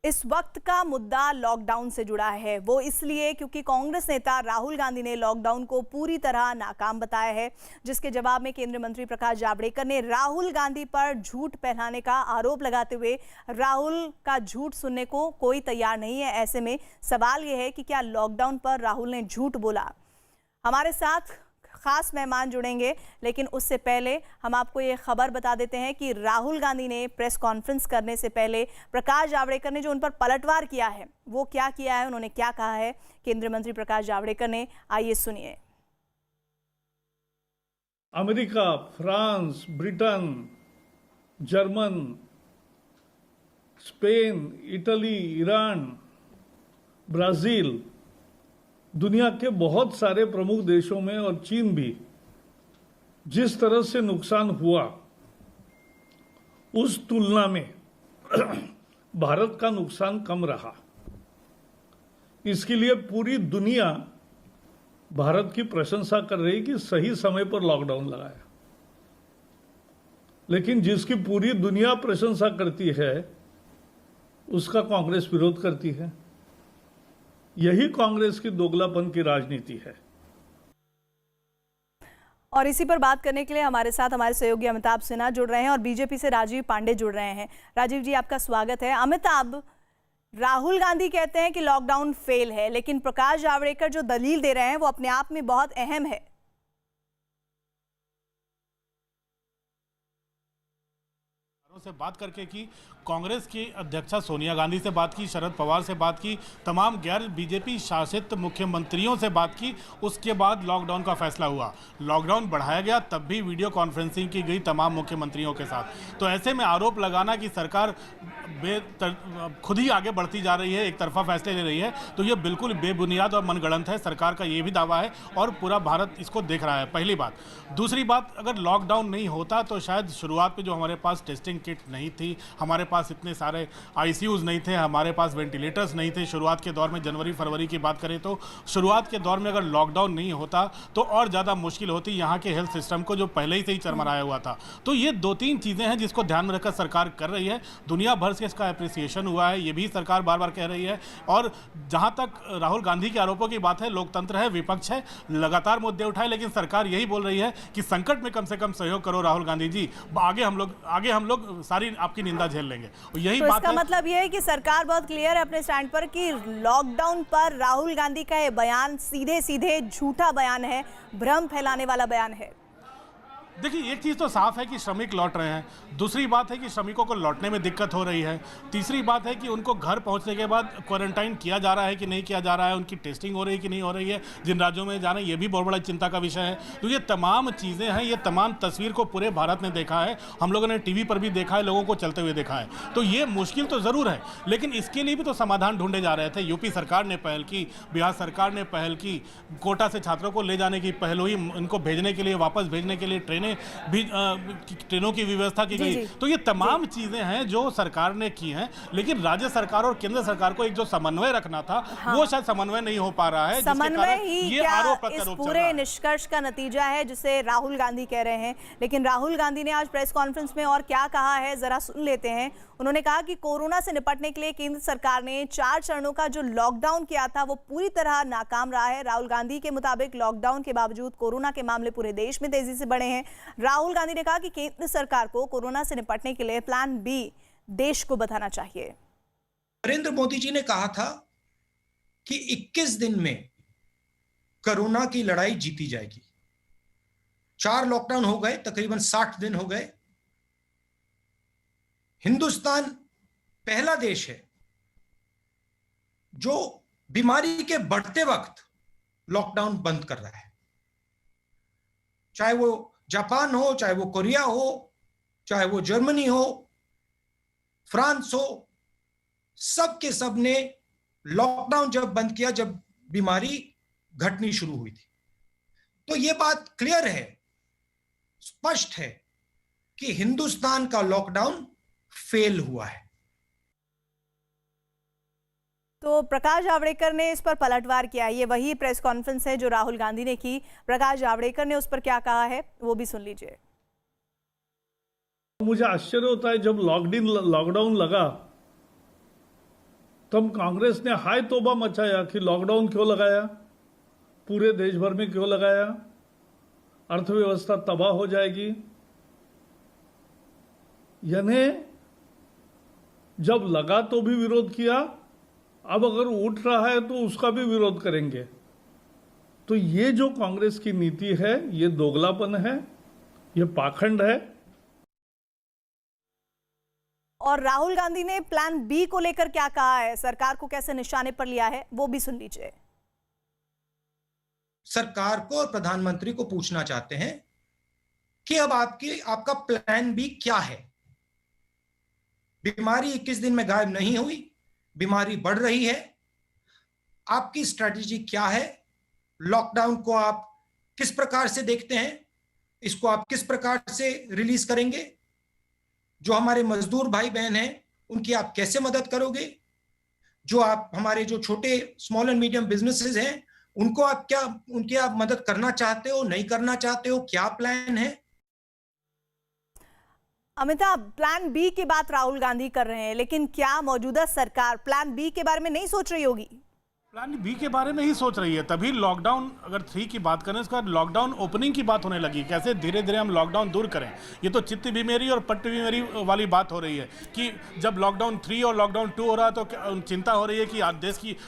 इस वक्त का मुद्दा लॉकडाउन से जुड़ा है। वो इसलिए क्योंकि कांग्रेस नेता राहुल गांधी ने लॉकडाउन को पूरी तरह नाकाम बताया है, जिसके जवाब में केंद्रीय मंत्री प्रकाश जावड़ेकर ने राहुल गांधी पर झूठ फैलाने का आरोप लगाते हुए राहुल का झूठ सुनने को कोई तैयार नहीं है। ऐसे में सवाल यह है कि क्या लॉकडाउन पर राहुल ने झूठ बोला। हमारे साथ खास मेहमान जुड़ेंगे, लेकिन उससे पहले हम आपको ये खबर बता देते हैं कि राहुल गांधी ने प्रेस कॉन्फ्रेंस करने से पहले प्रकाश जावड़ेकर ने जो उन पर पलटवार किया है वो क्या किया है, उन्होंने क्या कहा है केंद्रीय मंत्री प्रकाश जावड़ेकर ने, आइए सुनिए। America, France, Britain, German, Spain, Italy, Iran, Brazil, दुनिया के बहुत सारे प्रमुख देशों में और चीन भी जिस तरह से नुकसान हुआ उस तुलना में भारत का नुकसान कम रहा। इसके लिए पूरी दुनिया भारत की प्रशंसा कर रही कि सही समय पर लॉकडाउन लगाया, लेकिन जिसकी पूरी दुनिया प्रशंसा करती है उसका कांग्रेस विरोध करती है। यही कांग्रेस की दोगलापन की राजनीति है। और इसी पर बात करने के लिए हमारे साथ हमारे सहयोगी अमिताभ सिन्हा जुड़ रहे हैं और बीजेपी से राजीव पांडे जुड़ रहे हैं। राजीव जी, आपका स्वागत है। अमिताभ, राहुल गांधी कहते हैं कि लॉकडाउन फेल है, लेकिन प्रकाश जावड़ेकर जो दलील दे रहे हैं वो अपने आप में बहुत अहम है। से बात करके की कांग्रेस की अध्यक्षा सोनिया गांधी से बात की, शरद पवार से बात की, तमाम गैर बीजेपी शासित मुख्यमंत्रियों से बात की। उसके बाद लॉकडाउन का फैसला हुआ, लॉकडाउन बढ़ाया गया, तब भी वीडियो कॉन्फ्रेंसिंग की गई तमाम मुख्यमंत्रियों के साथ। तो ऐसे में आरोप लगाना कि सरकार खुद ही आगे बढ़ती जा रही है, एक तरफा फैसले ले रही है, तो ये बिल्कुल बेबुनियाद और मनगढ़ंत है। सरकार का ये भी दावा है और पूरा भारत इसको देख रहा है, पहली बात। दूसरी बात, अगर लॉकडाउन नहीं होता तो शायद शुरुआत में जो हमारे पास टेस्टिंग किट नहीं थी, हमारे पास इतने सारे आईसीयूज नहीं थे, हमारे पास वेंटिलेटर्स नहीं थे शुरुआत के दौर में। जनवरी फरवरी की बात करें तो शुरुआत के दौर में अगर लॉकडाउन नहीं होता तो और ज़्यादा मुश्किल होती यहाँ के हेल्थ सिस्टम को, जो पहले ही से ही चरमराया हुआ था। तो ये दो तीन चीज़ें हैं जिसको ध्यान में रखकर सरकार कर रही है। दुनिया भर से इसका अप्रिसिएशन हुआ है, ये भी सरकार बार बार कह रही है। और जहाँ तक राहुल गांधी के आरोपों की बात है, लोकतंत्र है, विपक्ष है, लगातार मुद्दे उठाए, लेकिन सरकार यही बोल रही है कि संकट में कम से कम सहयोग करो राहुल गांधी जी, आगे हम लोग सारी आपकी निंदा झेल लेंगे। और यही तो बात इसका है, मतलब यह है कि सरकार बहुत क्लियर है अपने स्टैंड पर कि लॉकडाउन पर राहुल गांधी का ये बयान सीधे सीधे झूठा बयान है, भ्रम फैलाने वाला बयान है। देखिए, एक चीज़ तो साफ है कि श्रमिक लौट रहे हैं, दूसरी बात है कि श्रमिकों को लौटने में दिक्कत हो रही है, तीसरी बात है कि उनको घर पहुंचने के बाद क्वारंटाइन किया जा रहा है कि नहीं किया जा रहा है, उनकी टेस्टिंग हो रही है कि नहीं हो रही है, जिन राज्यों में जा रहे हैं, ये भी बहुत बड़ा चिंता का विषय है। तो ये तमाम चीज़ें हैं, ये तमाम तस्वीर को पूरे भारत ने देखा है, हम लोगों ने टीवी पर भी देखा है, लोगों को चलते हुए देखा है। तो ये मुश्किल तो ज़रूर है, लेकिन इसके लिए भी तो समाधान ढूंढे जा रहे थे। यूपी सरकार ने पहल की, बिहार सरकार ने पहल की, कोटा से छात्रों को ले जाने की पहल हुई, उनको भेजने के लिए, वापस भेजने के लिए ट्रेनों की व्यवस्था की गई। तो ये तमाम चीजें हैं जो सरकार ने की हैं, लेकिन राज्य सरकार और केंद्र सरकार को एक जो समन्वय रखना था, वो शायद समन्वय नहीं हो पा रहा है। समन्वय ही ये आरोप इस पूरे निष्कर्ष का नतीजा है जिसे राहुल गांधी कह रहे हैं। लेकिन राहुल गांधी ने आज प्रेस कॉन्फ्रेंस में और क्या कहा है, जरा सुन लेते हैं। उन्होंने कहा कि कोरोना से निपटने के लिए केंद्र सरकार ने 4 चरणों का जो लॉकडाउन किया था वो पूरी तरह नाकाम रहा है। राहुल गांधी के मुताबिक लॉकडाउन के बावजूद कोरोना के मामले पूरे देश में तेजी से बढ़े हैं। राहुल गांधी ने कहा कि केंद्र सरकार को कोरोना से निपटने के लिए प्लान बी देश को बताना चाहिए। नरेंद्र मोदी जी ने कहा था कि 21 दिन में कोरोना की लड़ाई जीती जाएगी। 4 लॉकडाउन हो गए, तकरीबन 60 दिन हो गए। हिंदुस्तान पहला देश है जो बीमारी के बढ़ते वक्त लॉकडाउन बंद कर रहा है। चाहे वो जापान हो, चाहे वो कोरिया हो, चाहे वो जर्मनी हो, फ्रांस हो, सब के सब ने लॉकडाउन जब बंद किया जब बीमारी घटनी शुरू हुई थी। तो ये बात क्लियर है, स्पष्ट है कि हिंदुस्तान का लॉकडाउन फेल हुआ है। तो प्रकाश जावड़ेकर ने इस पर पलटवार किया। ये वही प्रेस कॉन्फ्रेंस है जो राहुल गांधी ने की। प्रकाश जावड़ेकर ने उस पर क्या कहा है वो भी सुन लीजिए। मुझे आश्चर्य होता है, जब लॉकडाउन लगा तब कांग्रेस ने हाय तौबा मचाया कि लॉकडाउन क्यों लगाया, पूरे देश भर में क्यों लगाया, अर्थव्यवस्था तबाह हो जाएगी। यानी जब लगा तो भी विरोध किया, अब अगर उठ रहा है तो उसका भी विरोध करेंगे। तो ये जो कांग्रेस की नीति है, ये दोगलापन है, ये पाखंड है। और राहुल गांधी ने प्लान बी को लेकर क्या कहा है, सरकार को कैसे निशाने पर लिया है, वो भी सुन लीजिए। सरकार को और प्रधानमंत्री को पूछना चाहते हैं कि अब आपका प्लान बी क्या है। बीमारी 21 दिन में गायब नहीं हुई, बीमारी बढ़ रही है। आपकी स्ट्रैटेजी क्या है? लॉकडाउन को आप किस प्रकार से देखते हैं? इसको आप किस प्रकार से रिलीज करेंगे? जो हमारे मजदूर भाई बहन हैं, उनकी आप कैसे मदद करोगे? जो आप हमारे जो छोटे स्मॉल एंड मीडियम बिजनेसेस हैं, उनको उनकी आप मदद करना चाहते हो, नहीं करना चाहते हो? क्या प्लान है? अमिताभ, प्लान बी की बात राहुल गांधी कर रहे हैं, लेकिन क्या मौजूदा सरकार प्लान बी के बारे में नहीं सोच रही होगी? प्लान बी के बारे में ही सोच रही है। तभी लॉकडाउन, अगर 3 की बात करें, उसका लॉकडाउन ओपनिंग की बात होने लगी। कैसे धीरे धीरे हम लॉकडाउन दूर करें। ये तो चित्त बीमारी और पट्ट बीमारी वाली बात हो रही है कि जब लॉकडाउन 3 और लॉकडाउन 2 हो रहा है तो चिंता हो रही है कि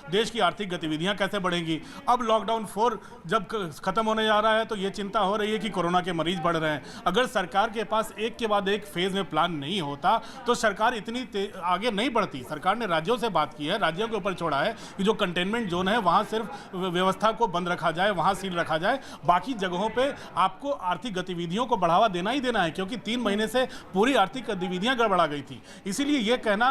देश की आर्थिक गतिविधियां कैसे बढ़ेंगी। अब लॉकडाउन 4 जब खत्म होने जा रहा है तो ये चिंता हो रही है कि कोरोना के मरीज बढ़ रहे हैं। अगर सरकार के पास एक के बाद एक फेज में प्लान नहीं होता तो सरकार इतनी आगे नहीं बढ़ती। सरकार ने राज्यों से बात की है, राज्यों के ऊपर छोड़ा है कि जो कंटेनमेंट जोन है वहां सिर्फ व्यवस्था को बंद रखा जाए, वहां सील रखा जाए, बाकी जगहों पे आपको आर्थिक गतिविधियों को बढ़ावा देना ही देना है, क्योंकि 3 महीने से पूरी आर्थिक गतिविधियां गड़बड़ा गई थी। इसीलिए यह कहना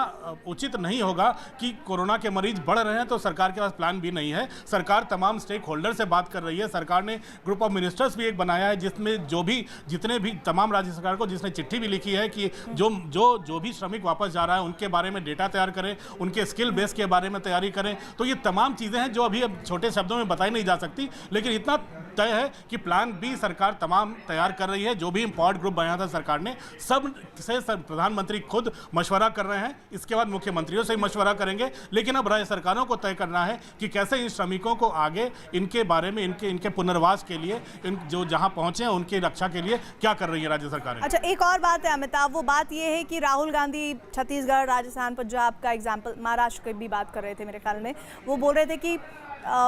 उचित नहीं होगा कि कोरोना के मरीज बढ़ रहे हैं तो सरकार के पास प्लान भी नहीं है। सरकार तमाम स्टेक होल्डर से बात कर रही है। सरकार ने ग्रुप ऑफ मिनिस्टर्स भी एक बनाया है जिसमें जितने भी तमाम राज्य सरकार को, जिसने चिट्ठी भी लिखी है कि जो भी श्रमिक वापस जा रहा है उनके बारे में डेटा तैयार करें, उनके स्किल बेस के बारे में तैयारी करें। तो ये तमाम चीज़ें हैं जो अभी अब छोटे शब्दों में बताई नहीं जा सकती, लेकिन इतना तय है कि प्लान बी सरकार तमाम तैयार कर रही है। जो भी इम्पोर्ट ग्रुप बनाया था सरकार ने, सब से प्रधानमंत्री खुद मशवरा कर रहे हैं, इसके बाद मुख्यमंत्रियों से मशवरा करेंगे। लेकिन अब राज्य सरकारों को तय करना है कि कैसे इन श्रमिकों को आगे इनके बारे में, इनके पुनर्वास के लिए, जो जहां पहुंचे हैं उनकी रक्षा के लिए क्या कर रही है राज्य सरकारें। अच्छा, एक और बात है अमिताभ, वो बात ये है कि राहुल गांधी छत्तीसगढ़, राजस्थान, पंजाब का एग्जाम्पल, महाराष्ट्र की भी बात कर रहे थे मेरे ख्याल में। वो बोल रहे थे कि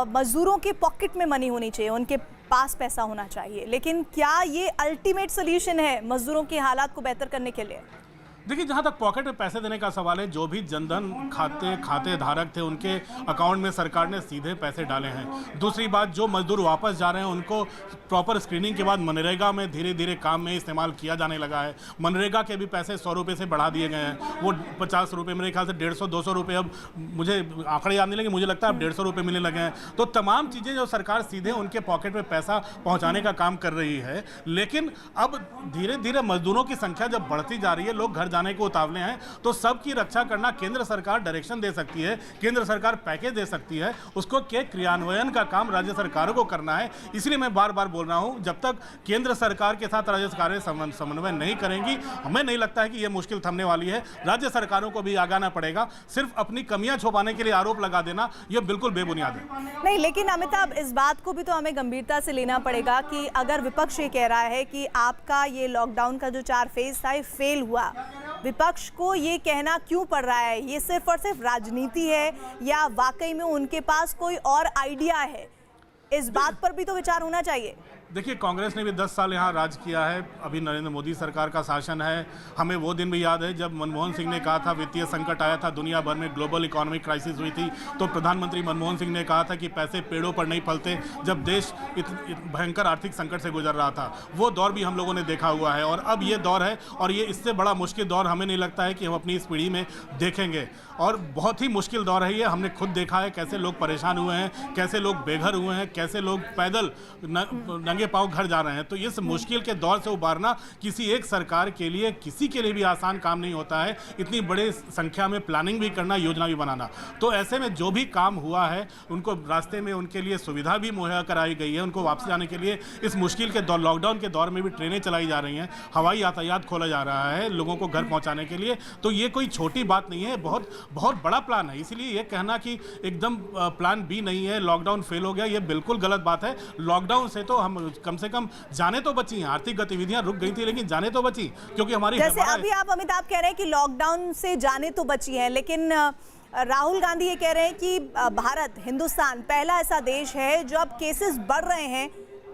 मजदूरों के पॉकेट में मनी होनी चाहिए, उनके पास पैसा होना चाहिए। लेकिन क्या ये अल्टीमेट सोल्यूशन है मजदूरों के हालात को बेहतर करने के लिए? देखिए, जहाँ तक पॉकेट में पैसे देने का सवाल है, जो भी जनधन खाते धारक थे उनके अकाउंट में सरकार ने सीधे पैसे डाले हैं। दूसरी बात, जो मजदूर वापस जा रहे हैं उनको प्रॉपर स्क्रीनिंग के बाद मनरेगा में धीरे धीरे काम में इस्तेमाल किया जाने लगा है। मनरेगा के भी पैसे 100 रुपये से बढ़ा दिए गए हैं, वो 50 रुपये, मेरे ख्याल से 150-200 रुपये, अब मुझे आंकड़े याद नहीं लगे, मुझे लगता है अब 150 रुपये मिलने लगे हैं। तो तमाम चीज़ें जो सरकार सीधे उनके पॉकेट में पैसा पहुँचाने का काम कर रही है। लेकिन अब धीरे धीरे मजदूरों की संख्या जब बढ़ती जा रही है, लोग घर जाने को उतावले हैं, तो सबकी रक्षा करना केंद्र सरकार डायरेक्शन दे सकती है, केंद्र सरकार पैकेज दे सकती है, उसको के क्रियान्वयन का काम राज्य सरकारों को करना है। इसलिए मैं बार बार बोल रहा हूं, जब तक केंद्र सरकार के साथ राज्य सरकारें समन्वय नहीं करेंगी, हमें नहीं लगता है कि यह मुश्किल थमने वाली है। राज्य सरकारों को भी आगे आना पड़ेगा। सिर्फ अपनी कमियां छुपाने के लिए आरोप लगा देना यह बिल्कुल बेबुनियाद है। नहीं, लेकिन अमिताभ, इस बात को भी तो हमें गंभीरता से लेना पड़ेगा कि अगर विपक्ष ये कह रहा है कि आपका ये लॉकडाउन का जो 4 फेज था ये फेल हुआ, विपक्ष को ये कहना क्यों पड़ रहा है? ये सिर्फ और सिर्फ राजनीति है या वाकई में उनके पास कोई और आइडिया है? इस बात पर भी तो विचार होना चाहिए। देखिए, कांग्रेस ने भी 10 साल यहाँ राज किया है, अभी नरेंद्र मोदी सरकार का शासन है। हमें वो दिन भी याद है जब मनमोहन सिंह ने कहा था, वित्तीय संकट आया था, दुनिया भर में ग्लोबल इकोनॉमिक क्राइसिस हुई थी, तो प्रधानमंत्री मनमोहन सिंह ने कहा था कि पैसे पेड़ों पर नहीं फलते, जब देश भयंकर आर्थिक संकट से गुजर रहा था। वो दौर भी हम लोगों ने देखा हुआ है और अब ये दौर है, और ये इससे बड़ा मुश्किल दौर हमें नहीं लगता है कि हम अपनी इस पीढ़ी में देखेंगे। और बहुत ही मुश्किल दौर है ये, हमने खुद देखा है कैसे लोग परेशान हुए हैं, कैसे लोग बेघर हुए हैं, कैसे लोग पैदल आगे पांव घर जा रहे हैं। तो इस मुश्किल के दौर से उबारना किसी एक सरकार के लिए, किसी के लिए भी आसान काम नहीं होता है। इतनी बड़ी संख्या में प्लानिंग भी करना, योजना भी बनाना। तो ऐसे में जो भी काम हुआ है, उनको रास्ते में उनके लिए सुविधा भी मुहैया कराई गई है। उनको वापस आने के लिए इस मुश्किल के दौर, लॉकडाउन के दौर में भी ट्रेनें चलाई जा रही हैं, हवाई यातायात खोला जा रहा है लोगों को घर पहुंचाने के लिए। तो ये कोई छोटी बात नहीं है, बहुत बहुत बड़ा प्लान है। इसलिए ये कहना कि एकदम प्लान बी नहीं है, लॉकडाउन फेल हो गया, ये बिल्कुल गलत बात है। लॉकडाउन से तो हम कम से कम जाने तो बची हैं, आर्थिक गतिविधियां रुक गई थी लेकिन जाने तो बची, क्योंकि हमारी जैसे अभी आप अमिताभ कह रहे हैं कि लॉकडाउन से जाने तो बची हैं, लेकिन राहुल गांधी ये कह रहे हैं कि भारत, हिंदुस्तान पहला ऐसा देश है जब केसेस बढ़ रहे हैं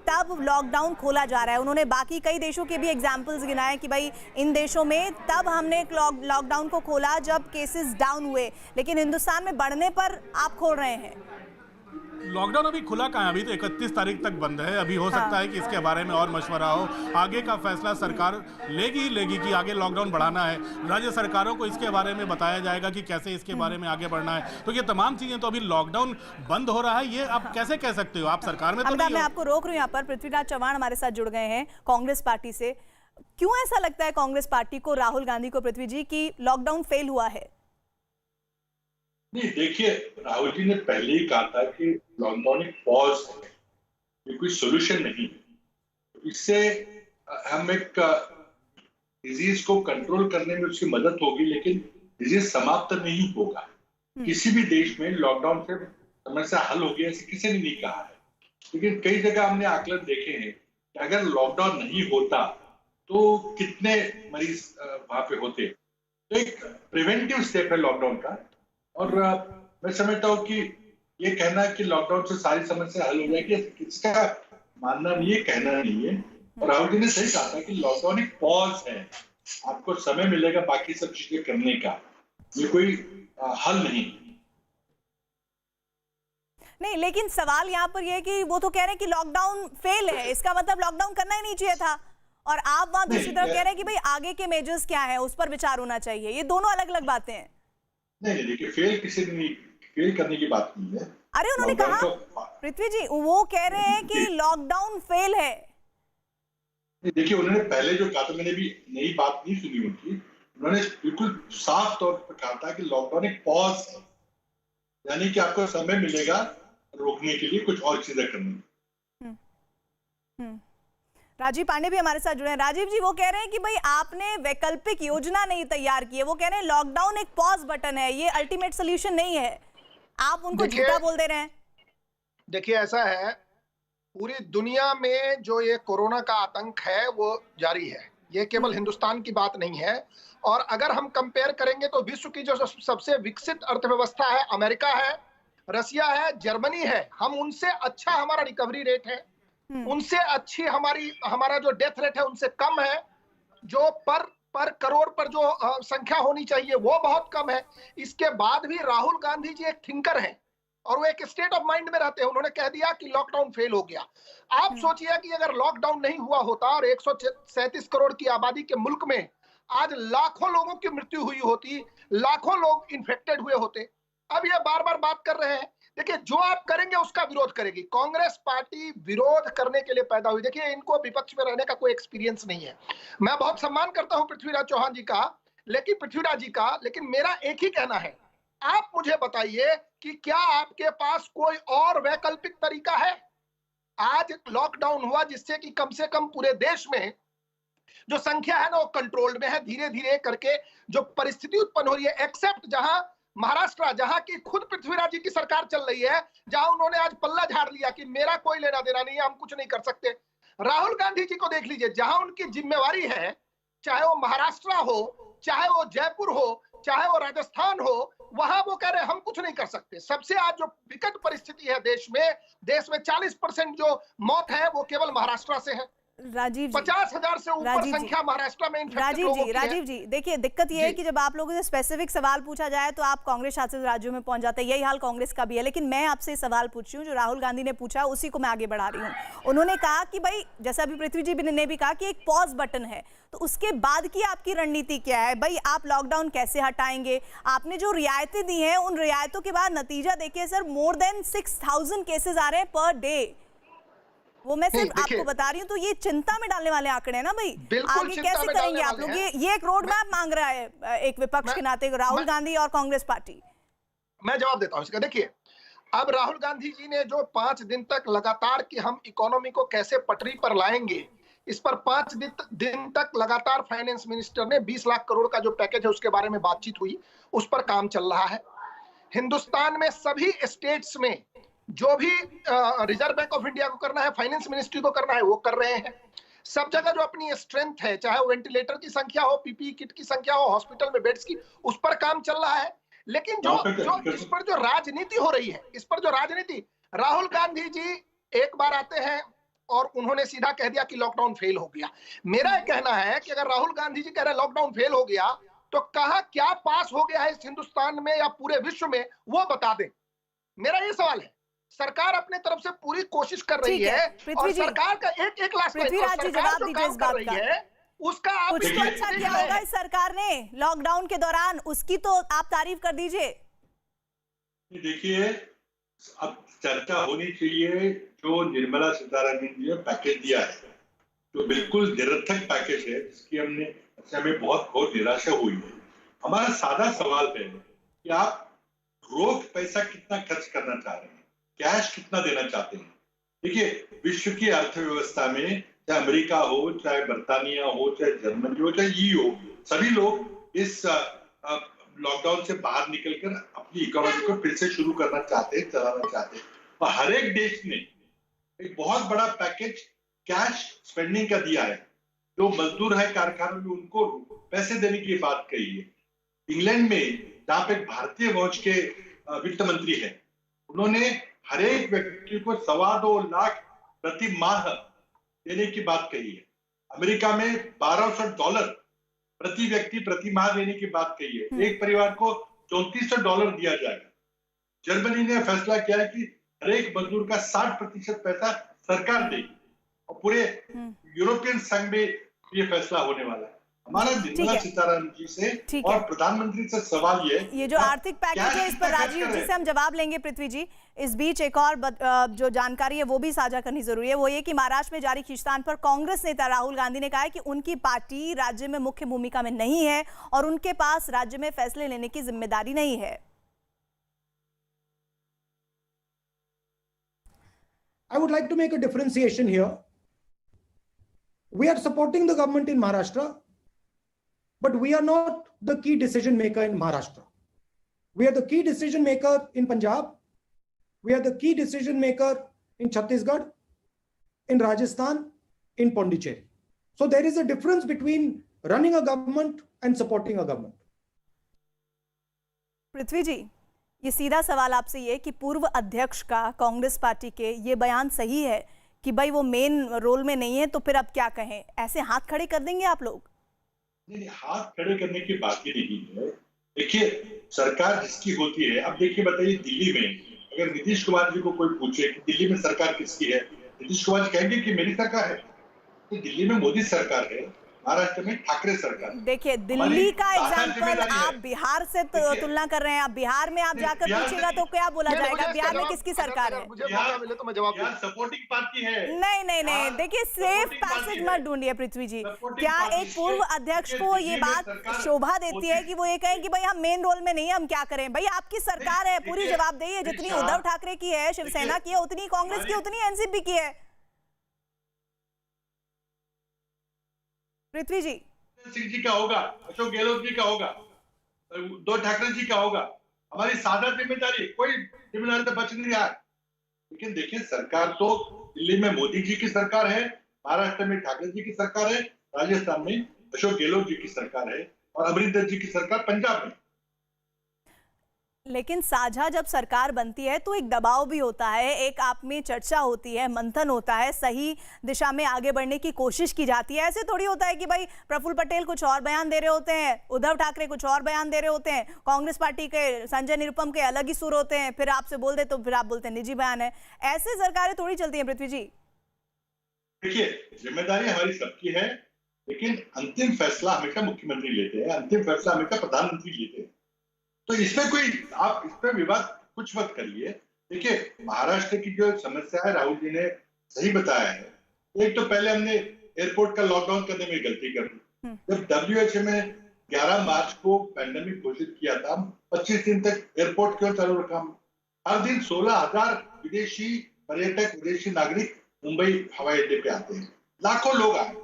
तब लॉकडाउन खोला जा रहा है। उन्होंने बाकी कई देशों के भी एग्जाम्पल्स गिनाए कि भाई इन देशों में तब हमने लॉकडाउन को खोला जब केसेस डाउन हुए, लेकिन हिंदुस्तान में बढ़ने पर आप खोल रहे हैं। लॉकडाउन अभी खुला कहाँ है? अभी तो 31 तारीख तक बंद है। अभी हो सकता है कि इसके बारे में और मशवरा हो, आगे का फैसला सरकार लेगी ही लेगी कि आगे लॉकडाउन बढ़ाना है। राज्य सरकारों को इसके बारे में बताया जाएगा कि कैसे इसके बारे में आगे बढ़ना है। तो ये तमाम चीजें, तो अभी लॉकडाउन बंद हो रहा है, ये आप कैसे कह सकते हो? आप सरकार में तो नहीं हो। मैं आपको रोक रही हूँ यहाँ पर। पृथ्वीराज चव्हाण हमारे साथ जुड़ गए हैं कांग्रेस पार्टी से। क्यों ऐसा लगता है कांग्रेस पार्टी को, राहुल गांधी को, पृथ्वी जी, की लॉकडाउन फेल हुआ है? नहीं, देखिए, राहुल जी ने पहले ही कहा था कि लॉकडाउन एक पॉज है, ये कोई सोल्यूशन नहीं है। इससे हम एक डिजीज को कंट्रोल करने में उसकी मदद होगी, लेकिन डिजीज समाप्त नहीं होगा। किसी भी देश में लॉकडाउन से समस्या हल होगी ऐसे किसी ने नहीं कहा है, लेकिन कई जगह हमने आकलन देखे हैं कि अगर लॉकडाउन नहीं होता तो कितने मरीज वहां पे होते। तो एक प्रिवेंटिव स्टेप है लॉकडाउन का, और मैं समझता हूँ कि ये कहना कि लॉकडाउन से सारी समस्या हल हो जाएगी, इसका मानना नहीं है, कहना नहीं है। और राहुल जी ने सही कहा था कि लॉकडाउन एक पॉज है, आपको समय मिलेगा बाकी सब चीजें करने का, ये कोई हल नहीं। लेकिन सवाल यहाँ पर यह है कि वो तो कह रहे हैं कि लॉकडाउन फेल है, इसका मतलब लॉकडाउन करना ही नहीं चाहिए था, और आप वहां दूसरी तरफ कह रहे हैं कि भाई आगे के मेजर्स क्या है उस पर विचार होना चाहिए। ये दोनों अलग अलग बातें हैं। नहीं, देखिए, फेल किसी ने नहीं, फेल करने की बात नहीं है। अरे उन्होंने कहा, पृथ्वी जी, वो कह रहे हैं कि लॉकडाउन फेल है। देखिए, उन्होंने पहले जो कहा था, मैंने भी नई बात नहीं सुनी उनकी, उन्होंने बिल्कुल साफ तौर पर कहा था कि लॉकडाउन एक पॉज है, यानी कि आपको समय मिलेगा रोकने के लिए, कुछ और चीजें करने। राजीव पांडे भी हमारे साथ जुड़े हैं। राजीव जी, वो कह रहे हैं कि भाई आपने वैकल्पिक योजना नहीं तैयार की है। वो कह रहे हैं लॉकडाउन एक पॉज बटन है, ये अल्टीमेट सोल्यूशन नहीं है। आप उनको झूठा बोल दे रहे हैं। देखिए, ऐसा है, पूरी दुनिया में जो ये कोरोना का आतंक है वो जारी है, ये केवल हिंदुस्तान की बात नहीं है। और अगर हम कंपेयर करेंगे तो विश्व की जो सबसे विकसित अर्थव्यवस्था है, अमेरिका है, रसिया है, जर्मनी है, हम उनसे अच्छा हमारा रिकवरी रेट है, उनसे अच्छी हमारा जो डेथ रेट है उनसे कम है, जो पर करोड़ पर जो संख्या होनी चाहिए वो बहुत कम है। इसके बाद भी राहुल गांधी जी एक थिंकर हैं और वो एक स्टेट ऑफ माइंड में रहते हैं। उन्होंने कह दिया कि लॉकडाउन फेल हो गया। आप सोचिए कि अगर लॉकडाउन नहीं हुआ होता और 137 करोड़ की आबादी के मुल्क में आज लाखों लोगों की मृत्यु हुई होती, लाखों लोग इन्फेक्टेड हुए होते। अब ये बार बार बात कर रहे हैं। देखिए, जो आप करेंगे उसका विरोध करेगी। कांग्रेस पार्टी विरोध करने के लिए पैदा हुई। देखिए, इनको विपक्ष में रहने का कोई एक्सपीरियंस नहीं है। मैं बहुत सम्मान करता हूं पृथ्वीराज चौहान जी का, लेकिन मेरा एक ही कहना है, आप मुझे बताइए कि क्या आपके पास कोई और वैकल्पिक तरीका है? आज लॉकडाउन हुआ जिससे कि कम से कम पूरे देश में जो संख्या है ना वो कंट्रोल्ड में है। धीरे धीरे करके जो परिस्थिति उत्पन्न हो रही है, एक्सेप्ट जहां महाराष्ट्र, जहां की खुद पृथ्वीराज जी की सरकार चल रही है, जहां उन्होंने आज पल्ला झाड़ लिया कि मेरा कोई लेना देना नहीं है, हम कुछ नहीं कर सकते। राहुल गांधी जी को देख लीजिए, जहां उनकी जिम्मेवारी है, चाहे वो महाराष्ट्र हो, चाहे वो जयपुर हो, चाहे वो राजस्थान हो, वहां वो कह रहे हैं हम कुछ नहीं कर सकते। सबसे आज जो विकट परिस्थिति है देश में 40% जो मौत है वो केवल महाराष्ट्र से है। राजीव जी, 50,000 से ऊपर संख्या महाराष्ट्र में राजीव जी, देखिए, दिक्कत ये है कि जब आप लोगों से स्पेसिफिक सवाल पूछा जाए तो आप कांग्रेस शासित राज्यों में पहुंच जाते हैं। यही हाल कांग्रेस का भी है। लेकिन मैं आपसे सवाल पूछ रही हूँ जो राहुल गांधी ने पूछा, उसी को मैं आगे बढ़ा रही हूँ। उन्होंने कहा कि भाई, जैसा अभी पृथ्वी जी ने भी कहा कि एक पॉज बटन है, तो उसके बाद की आपकी रणनीति क्या है? भाई, आप लॉकडाउन कैसे हटाएंगे? आपने जो रियायतें दी हैं, उन रियायतों के बाद नतीजा देखिए सर, मोर देन 6,000 केसेस आ रहे हैं पर डे। वो मैं सिर्फ देखिए, आपको बता रही हूँ, तो ये चिंता में डालने वाले आंकड़े हैं ना भाई। बिल्कुल आगे चिंता कैसे में करेंगे डालने आप वाले लोग? हैं। ये एक रोड मैप मांग रहा है एक विपक्ष के नाते राहुल गांधी और कांग्रेस पार्टी। मैं जवाब देता हूं इसका। देखिए, अब राहुल गांधी जी ने जो 5 दिन तक लगातार कि हम इकोनॉमी को कैसे पटरी पर लाएंगे, इस पर 5 दिन तक लगातार फाइनेंस मिनिस्टर ने 20 लाख करोड़ का जो पैकेज है उसके बारे में बातचीत हुई, उस पर काम चल रहा है। हिंदुस्तान में सभी स्टेट्स में जो भी रिजर्व बैंक ऑफ इंडिया को करना है, फाइनेंस मिनिस्ट्री को करना है, वो कर रहे हैं। सब जगह जो अपनी स्ट्रेंथ है, चाहे वो वेंटिलेटर की संख्या हो, पीपीई किट की संख्या हो, हॉस्पिटल में बेड्स की, उस पर काम चल रहा है। लेकिन जो इस पर जो राजनीति हो रही है, इस पर जो राजनीति, राहुल गांधी जी एक बार आते हैं और उन्होंने सीधा कह दिया कि लॉकडाउन फेल हो गया। मेरा कहना है कि अगर राहुल गांधी जी कह रहे हैं लॉकडाउन फेल हो गया, तो कहां क्या पास हो गया है इस हिंदुस्तान में या पूरे विश्व में, वो बता दें। मेरा ये सवाल है। सरकार अपने तरफ से पूरी कोशिश कर रही है और सरकार का एक लास्ट पृथ्वीराज जी जवाब दीजिए इस बात का। उसका आप कुछ तो अच्छा किया होगा इस सरकार ने लॉकडाउन के दौरान, उसकी तो आप तारीफ कर दीजिए। देखिए, अब चर्चा होनी चाहिए जो निर्मला सीतारमण जी ने पैकेज दिया है, जो बिल्कुल निरर्थक पैकेज है, जिसकी हमें बहुत घोर निराशा हुई है। हमारा सादा सवाल है कि आप रोक पैसा कितना खर्च करना चाह रहे हैं, कैश कितना देना चाहते हैं। देखिए, विश्व की अर्थव्यवस्था में चाहे अमेरिका हो, चाहे बर्तानिया हो, चाहे जर्मनी हो, चाहे ईयू हो, सभी लोग इस लॉकडाउन से बाहर निकलकर अपनी इकोनॉमी को फिर से शुरू करना चाहते हैं, चलाना चाहते हैं। और हर एक देश ने एक बहुत बड़ा पैकेज कैश स्पेंडिंग का दिया है। जो मजदूर है कारखानों में, उनको पैसे देने की बात कही है। इंग्लैंड में जहां पे भारतीय वंश के वित्त मंत्री है, उन्होंने हर एक व्यक्ति को $2.25 लाख प्रति माह देने की बात कही है। अमेरिका में $1200 प्रति व्यक्ति प्रति माह देने की बात कही है। एक परिवार को $3400 दिया जाएगा। जर्मनी ने फैसला किया है कि हर एक मजदूर का 60% पैसा सरकार देगी, और पूरे यूरोपियन संघ में ये फैसला होने वाला है। हमारा निर्मला सीतारमण जी से और प्रधानमंत्री से सवाल ये जो आर्थिक पैकेज है, इस पर राजीव जी से हम जवाब लेंगे। पृथ्वी जी, इस बीच एक और जो जानकारी है वो भी साझा करनी जरूरी है। वो ये कि महाराष्ट्र में जारी खींचतान पर कांग्रेस नेता राहुल गांधी ने कहा है कि उनकी पार्टी राज्य में मुख्य भूमिका में नहीं है और उनके पास राज्य में फैसले लेने की जिम्मेदारी नहीं है। I would like to make a differentiation here. We are supporting the government in Maharashtra, but we are not the key decision maker in Maharashtra. We are the key decision maker in Punjab. We are the key decision maker in Chhattisgarh, in Rajasthan, in Pondicherry. So there is a difference between running a government and supporting a government. पृथ्वी जी, ये सीधा सवाल आपसे ये कि पूर्व अध्यक्ष का Congress party के ये बयान सही है कि भाई वो मेन रोल में नहीं है, तो फिर अब क्या कहें? ऐसे हाथ खड़े कर देंगे आप लोग? नहीं, हाथ खड़े करने की बात ही नहीं है। देखिए, सरकार जिसकी होती है, अब देखिए बताइए, दिल्ली में अगर नीतीश कुमार जी को कोई पूछे कि दिल्ली में सरकार किसकी है, नीतीश कुमार जी कहेंगे कि मेरी सरकार है। तो दिल्ली में मोदी सरकार है, महाराष्ट्र में ठाकरे सरकार। देखिए, दिल्ली का एग्जाम्पल आप बिहार से तुलना कर रहे हैं। आप बिहार में आप जाकर पूछेगा तो क्या बोला जाएगा? बिहार में किसकी सरकार है? मुझे मौका मिले तो मैं जवाब दूं। सपोर्टिंग पार्टी है। नहीं, देखिए, सेफ पैसेज मत ढूंढिए पृथ्वी जी। क्या एक पूर्व अध्यक्ष को ये बात शोभा देती है कि वो ये कहे कि भाई हम मेन रोल में नहीं है, हम क्या करें? भाई आपकी सरकार है, पूरी जवाबदेही है। जितनी उद्धव ठाकरे की है, शिवसेना की है, उतनी कांग्रेस की, उतनी एनसीपी की है। पृथ्वी जी, सिंह जी का होगा, अशोक गहलोत जी का होगा, उद्धव ठाकरे जी का होगा। हमारी सादा जिम्मेदारी, कोई जिम्मेदारी तो बच नहीं रहा। लेकिन देखिए, सरकार तो दिल्ली में मोदी जी की सरकार है, महाराष्ट्र में ठाकरे जी की सरकार है, राजस्थान में अशोक गहलोत जी की सरकार है, और अमरिंदर जी की सरकार पंजाब में। लेकिन साझा जब सरकार बनती है तो एक दबाव भी होता है, एक आप में चर्चा होती है, मंथन होता है, सही दिशा में आगे बढ़ने की कोशिश की जाती है। ऐसे थोड़ी होता है कि भाई प्रफुल्ल पटेल कुछ और बयान दे रहे होते हैं, उद्धव ठाकरे कुछ और बयान दे रहे होते हैं, कांग्रेस पार्टी के संजय निरुपम के अलग ही सुर होते हैं, फिर आपसे बोल दे तो फिर आप बोलते हैं निजी बयान है। ऐसे सरकारें थोड़ी चलती है पृथ्वी जी। देखिए, जिम्मेदारी हमारी सबकी है, लेकिन अंतिम फैसला हमेशा मुख्यमंत्री लेते हैं, अंतिम फैसला हमेशा प्रधानमंत्री लेते हैं। तो इसमें कोई, आप इस पर विवाद कुछ मत करिए। देखिए, महाराष्ट्र की जो समस्या है, राहुल जी ने सही बताया है। एक तो पहले हमने एयरपोर्ट का लॉकडाउन करने में गलती कर दी। जब WHO में 11 मार्च को पैंडेमिक घोषित किया था, 25 दिन तक एयरपोर्ट क्यों चालू रखा? हर दिन 16,000 विदेशी पर्यटक, विदेशी नागरिक मुंबई हवाई अड्डे पे आते हैं, लाखों लोग आए।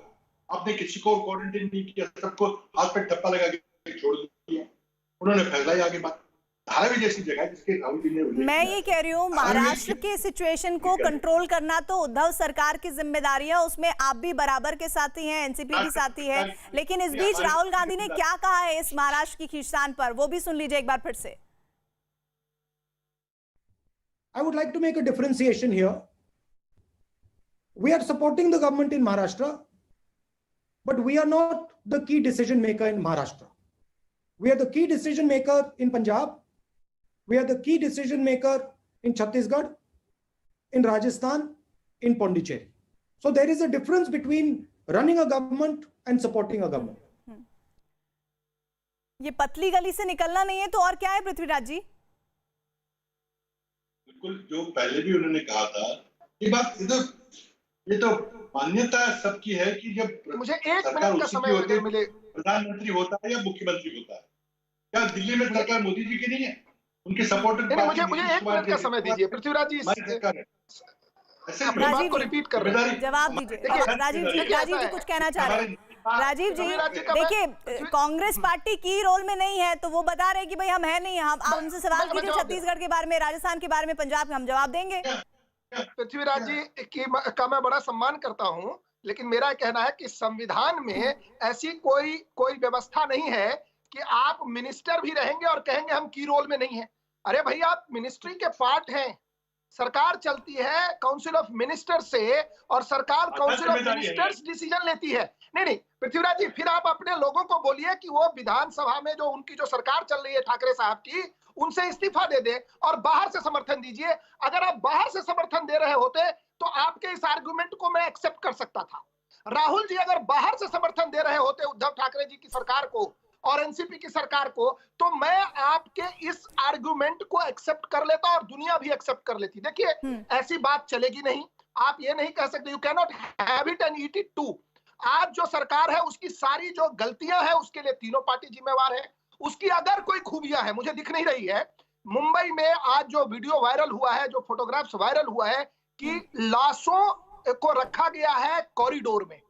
आपने किसी को क्वारंटाइन नहीं किया, सबको हाथ पे ठप्पा लगा के छोड़ दिया। उन्होंने फैसला ही आगे बात। धारावी जैसी जगह जिसके राहुल जी ने, मैं ये कह रही हूँ, महाराष्ट्र के सिचुएशन को कंट्रोल करना तो उद्धव सरकार की जिम्मेदारी है, उसमें आप भी बराबर के साथी हैं, एनसीपी भी साथी है। लेकिन इस बीच राहुल गांधी ने क्या कहा है इस महाराष्ट्र की खींचतान पर, वो भी सुन लीजिए एक बार फिर से। I would like to make a differentiation here. We are supporting the government in Maharashtra, but we are not the key decision maker in Maharashtra. We are the key decision maker in Punjab. We are the key decision maker in Chhattisgarh, in Rajasthan, in Pondicherry. So there is a difference between running a government and supporting a government. ये पतली गली से निकलना नहीं है तो और क्या है पृथ्वीराज जी? बिल्कुल, जो पहले भी उन्होंने कहा था, ये तो मान्यता सबकी है कि जब मुझे 1 मिनट का समय अगर मिले, प्रधानमंत्री होता है या मुख्यमंत्री होता है, क्या दिल्ली में सरकार मोदी जी की नहीं है? उनके सपोर्टर, मुझे 1 मिनट का समय दीजिए पृथ्वीराज जी, अपनी बात को रिपीट कर रहे हैं। जवाब दीजिए। राजीव जी कुछ कहना चाह रहे हैं। राजीव जी देखिए, कांग्रेस पार्टी की रोल में नहीं है तो वो बता रहे हैं कि भाई हम है नहीं। हम आप हमसे सवाल कीजिए छत्तीसगढ़ के बारे में, राजस्थान के बारे में, पंजाब के, हम जवाब देंगे। पृथ्वीराज जी का मैं बड़ा सम्मान करता हूं, लेकिन मेरा कहना है कि संविधान में ऐसी कोई व्यवस्था नहीं है कि आप मिनिस्टर भी रहेंगे और कहेंगे हम की रोल में नहीं है। अरे भाई, आप मिनिस्ट्री के पार्ट हैं, सरकार चलती है काउंसिल ऑफ मिनिस्टर से, और सरकार काउंसिल ऑफ मिनिस्टर्स डिसीजन लेती है। नहीं पृथ्वीराज जी, फिर आप अपने लोगों को बोलिए कि वो विधानसभा में जो उनकी जो सरकार चल रही है ठाकरे साहब की, उनसे इस्तीफा दे दे और बाहर से समर्थन दीजिए। अगर आप बाहर से समर्थन दे रहे होते तो आपके इस आर्गुमेंट को मैं एक्सेप्ट कर सकता था। राहुल जी अगर बाहर से समर्थन दे रहे होते उद्धव ठाकरे जी की सरकार को और एनसीपी की सरकार को, तो मैं आपके इस आर्गुमेंट को एक्सेप्ट कर लेता और दुनिया भी एक्सेप्ट कर लेती। देखिए, ऐसी बात चलेगी नहीं। आप ये नहीं कह सकते, you can not have it and eat it too. आज जो सरकार है उसकी सारी जो गलतियां हैं उसके लिए तीनों पार्टी जिम्मेवार है। उसकी अगर कोई खूबियां है, मुझे दिख नहीं रही है। मुंबई में आज जो वीडियो वायरल हुआ है, जो फोटोग्राफ्स वायरल हुआ है कि लाशों को रखा गया है कॉरिडोर में,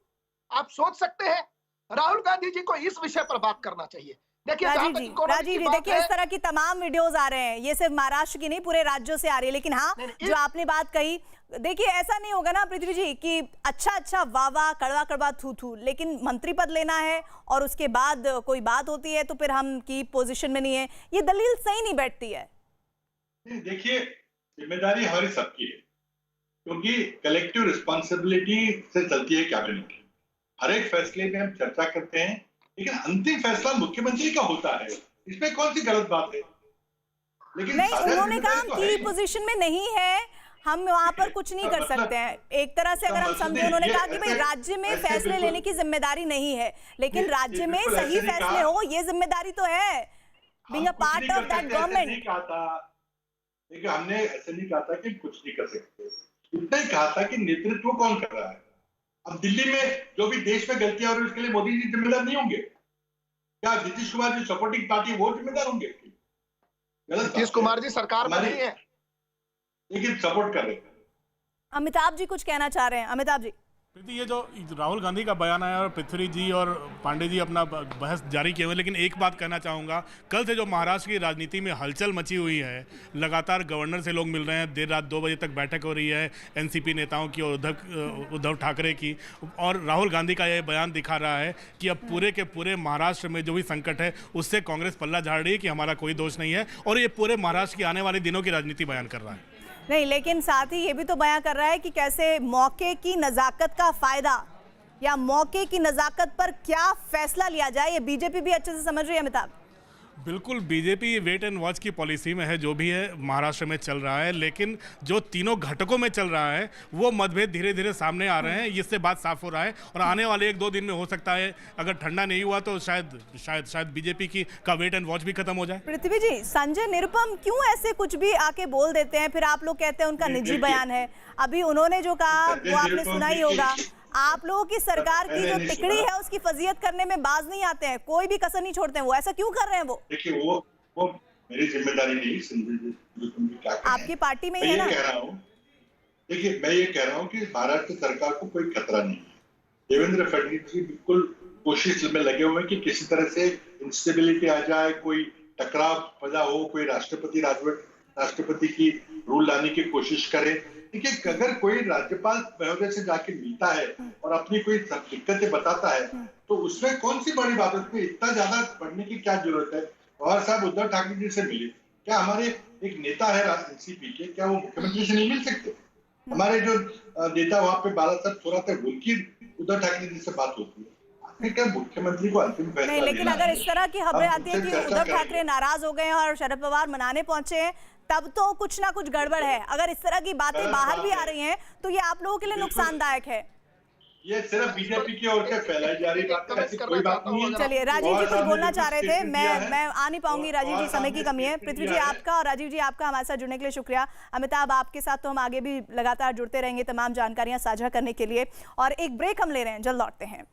आप सोच सकते हैं राहुल गांधी जी को इस विषय पर बात करना चाहिए। देखिए राजीव जी देखिए, इस तरह की तमाम वीडियोस आ रहे हैं, ये सिर्फ महाराष्ट्र की नहीं पूरे राज्यों से आ रही है। लेकिन हाँ, जो आपने बात कही, देखिए ऐसा नहीं होगा ना पृथ्वी जी कि अच्छा वाह वाह, कड़वा कड़वा थू थू, लेकिन मंत्री पद लेना है और उसके बाद कोई बात होती है तो फिर हम की पोजीशन में नहीं है, ये दलील सही नहीं बैठती है। देखिए, जिम्मेदारी हमारी सबकी है, क्योंकि कलेक्टिव रिस्पॉन्सिबिलिटी से चलती है कैबिनेट। हर एक फैसले में हम चर्चा करते हैं, लेकिन अंतिम फैसला मुख्यमंत्री का होता है। इसमें कौन सी गलत बात है? लेकिन नहीं, उन्होंने कहा हम की पोजीशन में नहीं है, हम वहां पर कुछ नहीं कर सकते हैं। एक तरह से अगर हम समझे, उन्होंने कहा कि भाई राज्य में फैसले लेने की जिम्मेदारी नहीं है, लेकिन राज्य में सही फैसले हो ये जिम्मेदारी तो है, being a part of that government. देखिए, हमने ऐसे नहीं कहा था कि कुछ नहीं कर सकते, इतना ही कहा था कि नेतृत्व कौन कर रहा है। अब दिल्ली में जो भी देश में गलतियां हो रही है उसके लिए मोदी जी जिम्मेदार नहीं होंगे क्या? नीतीश कुमार जी सपोर्टिंग पार्टी वो जिम्मेदार होंगे? नीतीश कुमार जी सरकार में नहीं है, लेकिन सपोर्ट कर रहे हैं। अमिताभ जी कुछ कहना चाह रहे हैं। अमिताभ जी, ये जो राहुल गांधी का बयान आया और पृथ्वी जी और पांडे जी अपना बहस जारी किए हुए, लेकिन एक बात कहना चाहूँगा, कल से जो महाराष्ट्र की राजनीति में हलचल मची हुई है, लगातार गवर्नर से लोग मिल रहे हैं, देर रात 2 बजे तक बैठक हो रही है एनसीपी नेताओं की और उद्धव ठाकरे की, और राहुल गांधी का ये बयान दिखा रहा है कि अब पूरे के पूरे महाराष्ट्र में जो भी संकट है उससे कांग्रेस पल्ला झाड़ रही है कि हमारा कोई दोष नहीं है, और ये पूरे महाराष्ट्र की आने वाले दिनों की राजनीति बयान कर रहा है। नहीं, लेकिन साथ ही ये भी तो बयां कर रहा है कि कैसे मौके की नजाकत का फायदा या मौके की नजाकत पर क्या फैसला लिया जाए, ये बीजेपी भी अच्छे से समझ रही है। अमिताभ, बिल्कुल, बीजेपी वेट एंड वॉच की पॉलिसी में है, जो भी है महाराष्ट्र में चल रहा है, लेकिन जो तीनों घटकों में चल रहा है वो मतभेद धीरे धीरे सामने आ रहे हैं। इससे बात साफ हो रहा है और आने वाले 1-2 दिन में हो सकता है, अगर ठंडा नहीं हुआ तो शायद बीजेपी का वेट एंड वॉच भी खत्म हो जाए। पृथ्वी जी, संजय निरुपम क्यों ऐसे कुछ भी आके बोल देते हैं, फिर आप लोग कहते हैं उनका निजी बयान है। अभी उन्होंने जो कहा वो आपने सुना ही होगा। आप लोगों की सरकार की जो टिकड़ी है उसकी फजीयत करने में बाज नहीं आते हैं, कोई भी कसर नहीं छोड़ते हैं। वो ऐसा क्यों कर रहे हैं? वो देखिए, वो मेरी जिम्मेदारी नहीं, संजय जी क्या आपकी पार्टी में ही है ना। देखिए, मैं ये कह रहा हूँ कि महाराष्ट्र सरकार को कोई खतरा नहीं है। देवेंद्र फडणवीस जी बिल्कुल कोशिश में लगे हुए हैं कि किसी तरह से इंस्टेबिलिटी आ जाए, कोई टकराव पैदा हो, कोई राष्ट्रपति की रूल लाने की कोशिश करे। देखिए, अगर कोई राज्यपाल महोदय से जाके मिलता है और अपनी कोई दिक्कतें बताता है तो उसमें कौन सी बड़ी बात है? उसमें इतना ज्यादा बढ़ने की क्या जरूरत है? पवार साहब उद्धव ठाकरे जी से मिले, क्या हमारे एक नेता है एनसीपी के, क्या वो मुख्यमंत्री से नहीं मिल सकते? हमारे जो नेता वहां पे बाला साहब थोड़ा थे, उनकी उद्धव ठाकरे जी से बात होती है। क्या मुख्यमंत्री को अंतिम फैसला नहीं, लेकिन अगर इस तरह की खबरें आती है कि उद्धव ठाकरे नाराज हो गए हैं और शरद पवार मनाने पहुंचे हैं, तब तो कुछ ना कुछ गड़बड़ है। अगर इस तरह की बातें बाहर भी आ रही हैं तो ये आप लोगों के लिए नुकसानदायक है। ये सिर्फ बीजेपी की ओर से फैलाई जा रही बात है, ऐसी कोई बात नहीं है। चलिए, राजीव जी कुछ बोलना चाह रहे थे, मैं आ नहीं पाऊंगी। राजीव जी, समय की कमी है। पृथ्वी जी आपका और राजीव जी आपका हमारे साथ जुड़ने के लिए शुक्रिया। अमिताभ, आपके साथ तो हम आगे भी लगातार जुड़ते रहेंगे तमाम जानकारियां साझा करने के लिए। और एक ब्रेक हम ले रहे हैं, जल्द लौटते हैं।